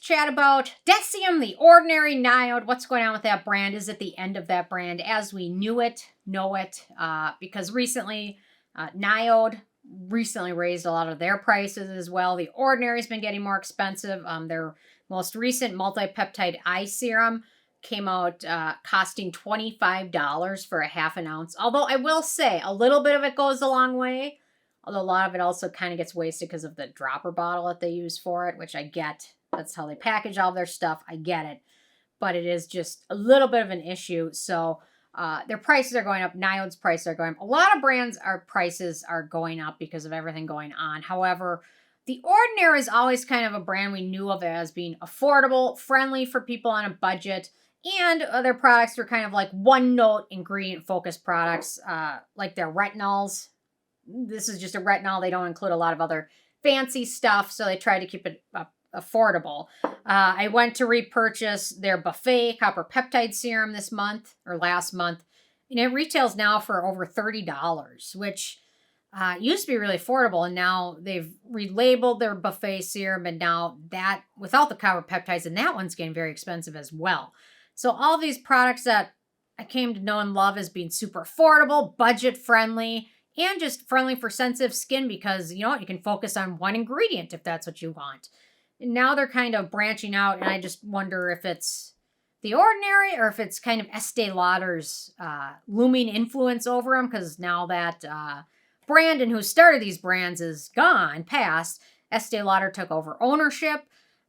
chat about Deciem, the Ordinary NIOD. What's going on with that brand? Is it the end of that brand as we knew it, because recently NIOD recently raised a lot of their prices as well. The Ordinary's been getting more expensive. Their most recent multi-peptide eye serum came out costing $25 for a half an ounce. Although I will say a little bit of it goes a long way. Although a lot of it also kind of gets wasted because of the dropper bottle that they use for it, which I get. That's how they package all their stuff. I get it. But it is just a little bit of an issue. So their prices are going up. NIOD's prices are going up. A lot of brands, prices are going up because of everything going on. However, The Ordinary is always kind of a brand we knew of as being affordable, friendly for people on a budget. And other products were kind of like one-note ingredient-focused products, like their retinols. This is just a retinol. They don't include a lot of other fancy stuff, so they try to keep it affordable. I went to repurchase their Buffet Copper Peptide Serum this month, or last month, and it retails now for over $30, which used to be really affordable, and now they've relabeled their Buffet Serum, and now that, without the copper peptides, and that one's getting very expensive as well. So all these products that I came to know and love as being super affordable, budget-friendly, and just friendly for sensitive skin because, you know what, you can focus on one ingredient if that's what you want. And now they're kind of branching out, and I just wonder if it's The Ordinary or if it's kind of Estee Lauder's looming influence over them, because now that Brandon, who started these brands, is gone, passed, Estee Lauder took over ownership,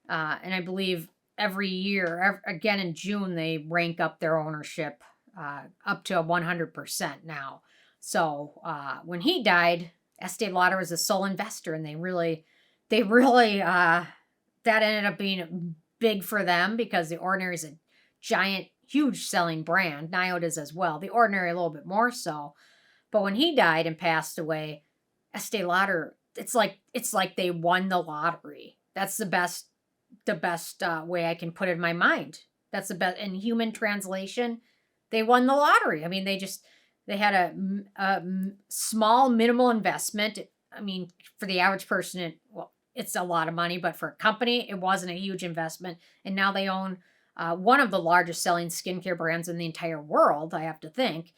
and I believe every year, again in June, they rank up their ownership up to 100% now. So when he died, Estee Lauder was the sole investor, and they really, that ended up being big for them because The Ordinary is a giant, huge selling brand. NIOD is as well. The Ordinary a little bit more so. But when he died and passed away, Estee Lauder, it's like they won the lottery. That's the best way I can put it in my mind. That's the best in human translation. They won the lottery. I mean, they had a small, minimal investment. I mean, for the average person, it's a lot of money, but for a company, it wasn't a huge investment. And now they own one of the largest selling skincare brands in the entire world, I have to think.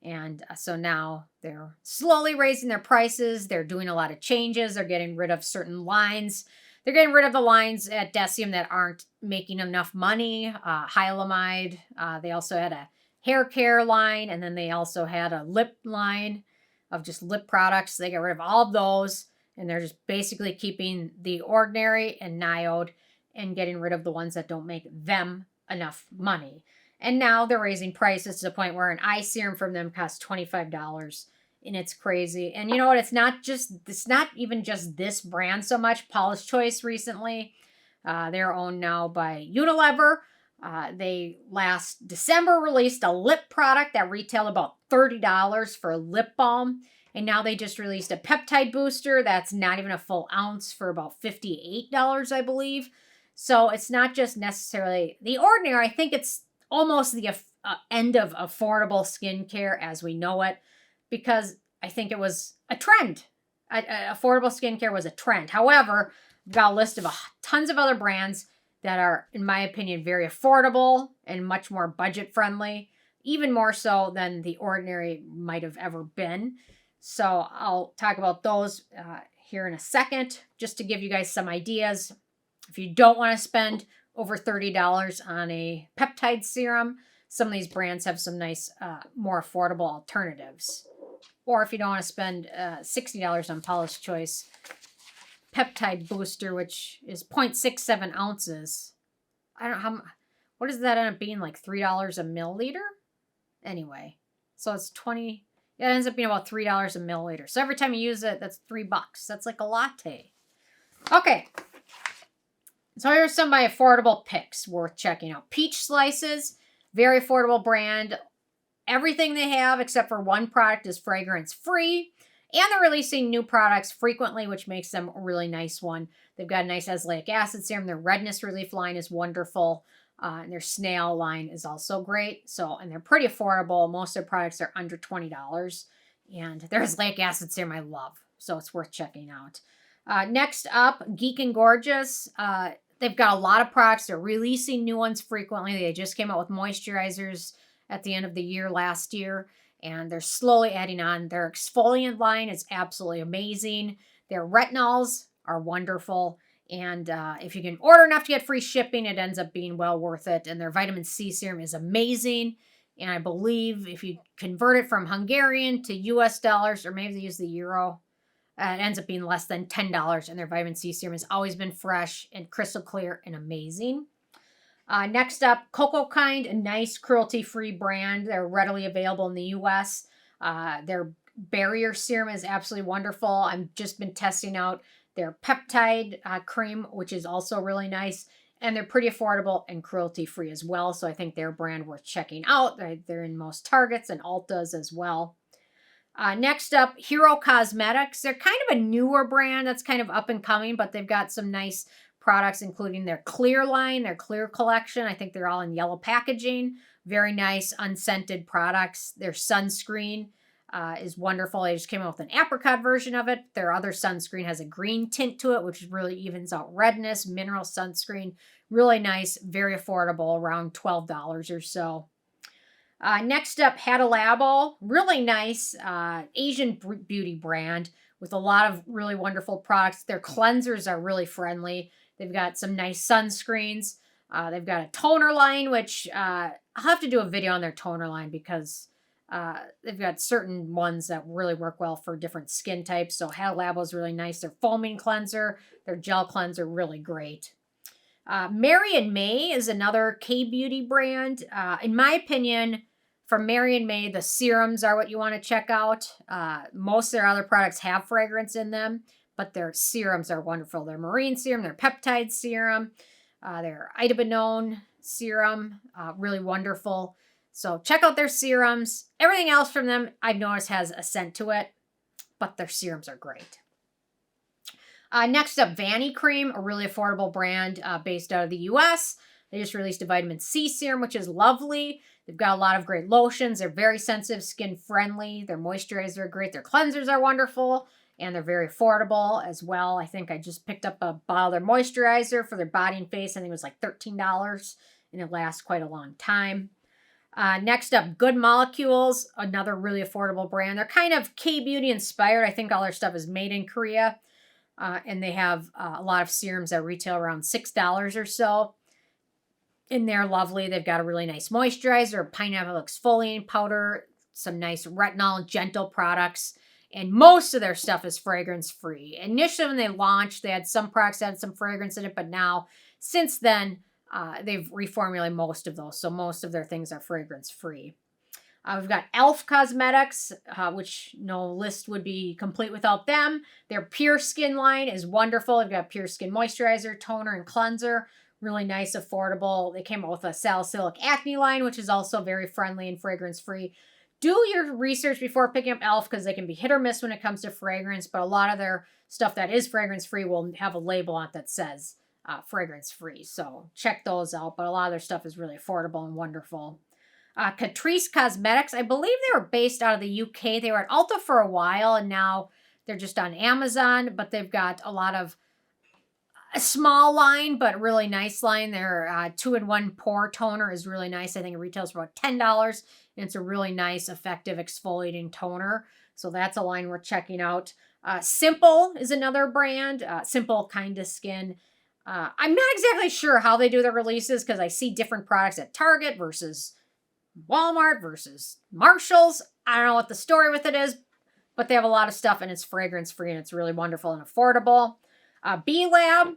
And so now they're slowly raising their prices. They're doing a lot of changes. They're getting rid of certain lines. They're getting rid of the lines at Deciem that aren't making enough money. Hyaluronide. They also had a hair care line, and then they also had a lip line of just lip products. They got rid of all of those, and they're just basically keeping The Ordinary and NIOD and getting rid of the ones that don't make them enough money. And now they're raising prices to the point where an eye serum from them costs $25, and it's crazy. And you know what? It's not even just this brand so much. Paulas Choice recently, they're owned now by Unilever. They last December released a lip product that retailed about $30 for a lip balm. And now they just released a peptide booster that's not even a full ounce for about $58, I believe. So it's not just necessarily The Ordinary. I think it's almost the end of affordable skincare as we know it, because I think it was a trend. Affordable skincare was a trend. However, I've got a list of tons of other brands that are, in my opinion, very affordable and much more budget-friendly, even more so than The Ordinary might have ever been. So I'll talk about those here in a second, just to give you guys some ideas. If you don't want to spend over $30 on a peptide serum, some of these brands have some nice, more affordable alternatives. Or if you don't want to spend $60 on Paulas Choice peptide booster, which is 0.67 ounces. I don't know how, what does that end up being, like $3 a milliliter? Anyway, so it's it ends up being about $3 a milliliter. So every time you use it, that's $3. That's like a latte. Okay. So here's some of my affordable picks worth checking out. Peach Slices, very affordable brand. Everything they have except for one product is fragrance free. And they're releasing new products frequently, which makes them a really nice one. They've got a nice azelaic acid serum. Their redness relief line is wonderful. And their snail line is also great. And they're pretty affordable. Most of their products are under $20. And their azelaic acid serum I love. So it's worth checking out. Next up, Geek Gorgeous. They've got a lot of products. They're releasing new ones frequently. They just came out with moisturizers at the end of the year last year, and they're slowly adding on. Their exfoliant line is absolutely amazing. Their retinols are wonderful. And if you can order enough to get free shipping, it ends up being well worth it. And their vitamin C serum is amazing. And I believe if you convert it from Hungarian to US dollars, or maybe they use the euro, it ends up being less than $10. And their vitamin C serum has always been fresh and crystal clear and amazing. Next up, Cocokind, a nice cruelty-free brand. They're readily available in the US. Their barrier serum is absolutely wonderful. I've just been testing out their peptide cream, which is also really nice. And they're pretty affordable and cruelty-free as well. So I think they're a brand worth checking out. They're in most Targets and Ultas as well. Next up, Hero Cosmetics. They're kind of a newer brand that's kind of up and coming, but they've got some nice products, including their clear line, their clear collection. I think they're all in yellow packaging. Very nice, unscented products. Their sunscreen is wonderful. They just came out with an apricot version of it. Their other sunscreen has a green tint to it, which really evens out redness. Mineral sunscreen. Really nice, very affordable, around $12 or so. Next up, Hada Labo. Really nice Asian beauty brand with a lot of really wonderful products. Their cleansers are really friendly. They've got some nice sunscreens. They've got a toner line, which I'll have to do a video on their toner line because they've got certain ones that really work well for different skin types. So Hada Labo is really nice. Their foaming cleanser, their gel cleanser, really great. Mary & May is another K-beauty brand. In my opinion, from Mary & May, the serums are what you want to check out. Most of their other products have fragrance in them, but their serums are wonderful. Their marine serum, their peptide serum, their itabenone serum, really wonderful. So check out their serums. Everything else from them I've noticed has a scent to it, but their serums are great. Next up, Vanicream, a really affordable brand based out of the US. They just released a vitamin C serum, which is lovely. They've got a lot of great lotions. They're very sensitive, skin friendly. Their moisturizers are great. Their cleansers are wonderful. And they're very affordable as well. I think I just picked up a bottle of their moisturizer for their body and face. I think it was like $13. And it lasts quite a long time. Next up, Good Molecules, another really affordable brand. They're kind of K-beauty inspired. I think all their stuff is made in Korea. And they have a lot of serums that retail around $6 or so. And they're lovely. They've got a really nice moisturizer, a pineapple exfoliating powder, some nice retinol gentle products. And most of their stuff is fragrance-free. Initially, when they launched, they had some products that had some fragrance in it. But now, since then, they've reformulated most of those. So most of their things are fragrance-free. We've got e.l.f. Cosmetics, which no list would be complete without them. Their Pure Skin line is wonderful. They've got Pure Skin Moisturizer, Toner, and Cleanser. Really nice, affordable. They came out with a salicylic acne line, which is also very friendly and fragrance-free. Do your research before picking up e.l.f. because they can be hit or miss when it comes to fragrance, but a lot of their stuff that is fragrance-free will have a label on it that says fragrance-free. So check those out, but a lot of their stuff is really affordable and wonderful. Catrice Cosmetics, I believe they were based out of the UK. They were at Ulta for a while, and now they're just on Amazon, but they've got a lot of a small line, but really nice line. Their 2-in-1 pore toner is really nice. I think it retails for about $10, and it's a really nice, effective exfoliating toner. So that's a line we're checking out. Simple is another brand. Simple Kind of Skin. I'm not exactly sure how they do their releases because I see different products at Target versus Walmart versus Marshalls. I don't know what the story with it is, but they have a lot of stuff and it's fragrance-free and it's really wonderful and affordable. B.Lab,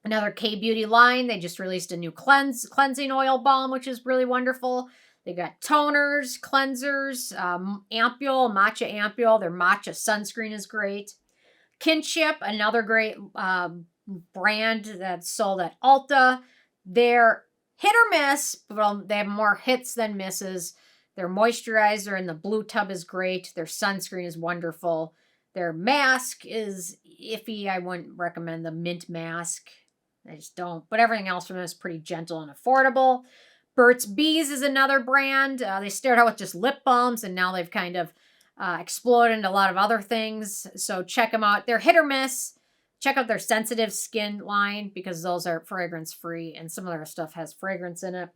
another K-beauty line. They just released a new cleansing oil balm, which is really wonderful. They got toners, cleansers, ampule, matcha ampule. Their matcha sunscreen is great. Kinship, another great brand that's sold at Ulta. They're hit or miss, but they have more hits than misses. Their moisturizer in the blue tub is great. Their sunscreen is wonderful. Their mask is iffy. I wouldn't recommend the mint mask. I just don't. But everything else from them is pretty gentle and affordable. Burts Bees is another brand. They started out with just lip balms, and now they've kind of exploded into a lot of other things. So check them out. They're hit or miss. Check out their sensitive skin line because those are fragrance free and some of their stuff has fragrance in it.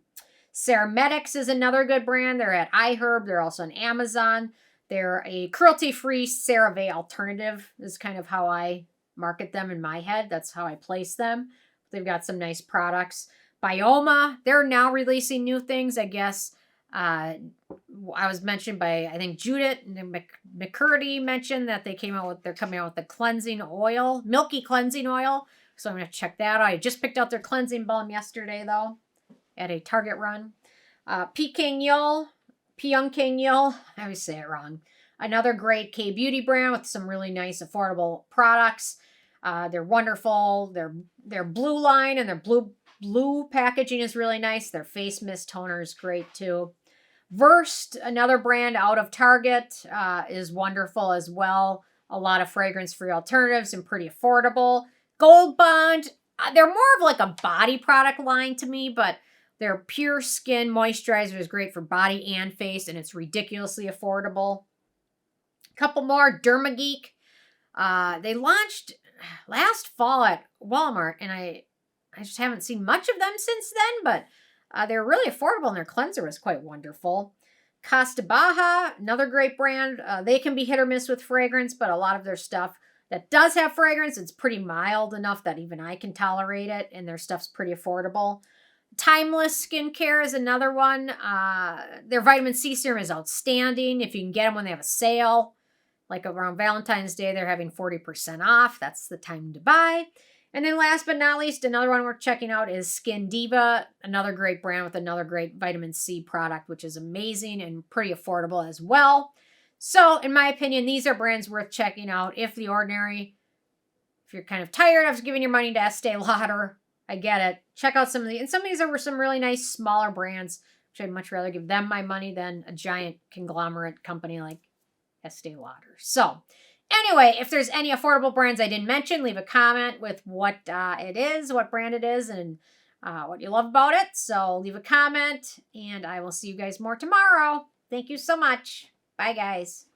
Ceramedx is another good brand. They're at iHerb. They're also on Amazon. They're a cruelty-free CeraVe alternative is kind of how I market them in my head. That's how I place them. They've got some nice products. Byoma, they're now releasing new things, I guess. I was mentioned by, I think, Judith and McCurdy mentioned that they're coming out with the cleansing oil, milky cleansing oil. So I'm going to check that out. I just picked out their cleansing balm yesterday, though, at a Target run. Pyungkang Yul, I always say it wrong. Another great K-beauty brand with some really nice, affordable products. They're wonderful. Their blue line and their blue packaging is really nice. Their face mist toner is great, too. Versed, another brand out of Target, is wonderful as well. A lot of fragrance-free alternatives and pretty affordable. Gold Bond, they're more of like a body product line to me, but their pure skin moisturizer is great for body and face, and it's ridiculously affordable. A couple more, Derma Geek. They launched last fall at Walmart, and I just haven't seen much of them since then, but they're really affordable, and their cleanser was quite wonderful. Cos de Baha, another great brand. They can be hit or miss with fragrance, but a lot of their stuff that does have fragrance, it's pretty mild enough that even I can tolerate it, and their stuff's pretty affordable. Timeless Skincare is another one. Their vitamin C serum is outstanding. If you can get them when they have a sale, like around Valentine's Day, they're having 40% off. That's the time to buy. And then last but not least, another one we're checking out is Skin Deva, another great brand with another great vitamin C product, which is amazing and pretty affordable as well. So, in my opinion, these are brands worth checking out. If you're kind of tired of giving your money to Estee Lauder, I get it. Check out some of these. And some of these are some really nice smaller brands, which I'd much rather give them my money than a giant conglomerate company like Estee Lauder. So, anyway, if there's any affordable brands I didn't mention, leave a comment with what it is, what brand it is, and what you love about it. So leave a comment, and I will see you guys more tomorrow. Thank you so much. Bye, guys.